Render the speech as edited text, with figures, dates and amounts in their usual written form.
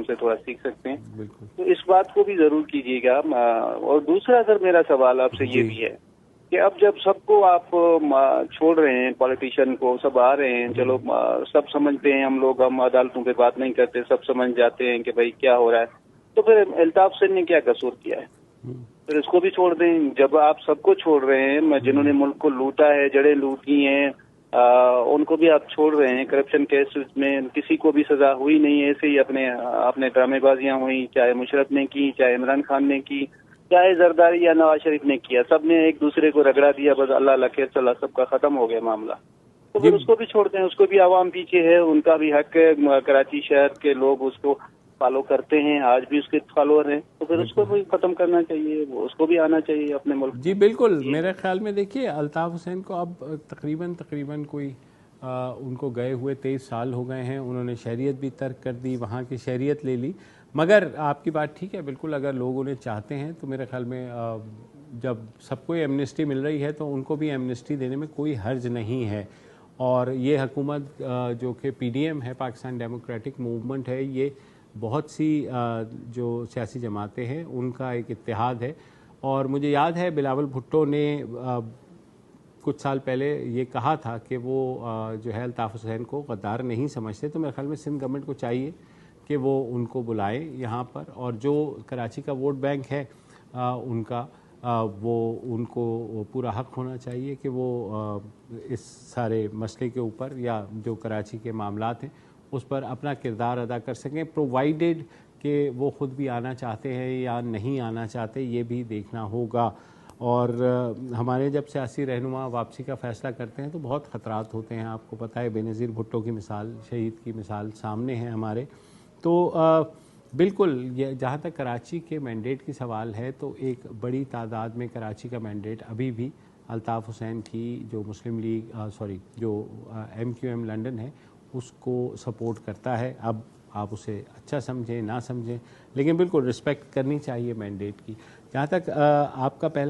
से थोड़ा सीख सकते हैं। बिल्कुल। तो इस बात को भी जरूर कीजिएगा। और दूसरा सर मेरा सवाल आपसे ये भी है कि अब जब सबको आप छोड़ रहे हैं, पॉलिटिशियन को, सब आ रहे हैं, चलो सब समझते हैं, हम अदालतों पे बात नहीं करते, सब समझ जाते हैं कि भाई क्या हो रहा है, तो फिर अल्ताफ हुसैन ने क्या कसूर किया है? फिर इसको भी छोड़ दें। जब आप सबको छोड़ रहे हैं, जिन्होंने मुल्क को लूटा है, जड़ें लूटी हैं, उनको भी आप छोड़ रहे हैं। करप्शन केसेस में किसी को भी सजा हुई नहीं है, ऐसे ही अपने ड्रामेबाजियां हुई, चाहे मुशर्रफ ने की, चाहे इमरान खान ने की, चाहे जरदारी या नवाज शरीफ ने किया, सब ने एक दूसरे को रगड़ा दिया, बस अल्लाह लखे चला, सबका खत्म हो गया मामला। तो फिर उसको भी छोड़ दें, उसको भी आवाम पीछे है, उनका भी हक है, कराची शहर के लोग उसको फॉलो करते हैं, आज भी उसके फॉलोअर हैं, तो फिर उसको भी खत्म करना चाहिए, उसको भी आना चाहिए अपने मुल्क। जी बिल्कुल। मेरे ख्याल में देखिए अल्ताफ हुसैन को अब तकरीबन कोई उनको गए हुए 23 साल हो गए हैं। उन्होंने शहरियत भी तर्क कर दी, वहाँ की शहरियत ले ली। मगर आपकी बात ठीक है बिल्कुल, अगर लोग उन्हें चाहते हैं तो मेरे ख्याल में जब सबको एमनेस्टी मिल रही है तो उनको भी एमनेस्टी देने में कोई हर्ज नहीं है। और ये हुकूमत जो कि PDM है, पाकिस्तान डेमोक्रेटिक मूवमेंट है, ये बहुत सी जो सियासी जमातें हैं उनका एक इत्तेहाद है। और मुझे याद है बिलावल भुट्टो ने कुछ साल पहले ये कहा था कि वो जो है अल्ताफ हुसैन को गद्दार नहीं समझते। तो मेरे ख्याल में सिंध गवर्नमेंट को चाहिए कि वो उनको बुलाए यहाँ पर, और जो कराची का वोट बैंक है उनका वो उनको पूरा हक होना चाहिए कि वो इस सारे मसले के ऊपर या जो कराची के मामलात हैं उस पर अपना किरदार अदा कर सकें, प्रोवाइडेड कि वो ख़ुद भी आना चाहते हैं या नहीं आना चाहते, ये भी देखना होगा। और हमारे जब सियासी रहनुमा वापसी का फ़ैसला करते हैं तो बहुत ख़तरात होते हैं, आपको पता है। बेनज़ीर भुट्टो की मिसाल, शहीद की मिसाल सामने है हमारे। तो बिल्कुल ये जहाँ तक कराची के मैंडेट की सवाल है तो एक बड़ी तादाद में कराची का मैंडेट अभी भी अल्ताफ हुसैन की जो मुस्लिम लीग जो MQM लंदन है उसको सपोर्ट करता है। अब आप उसे अच्छा समझें ना समझें, लेकिन बिल्कुल रिस्पेक्ट करनी चाहिए मैंडेट की। जहाँ तक आपका पहला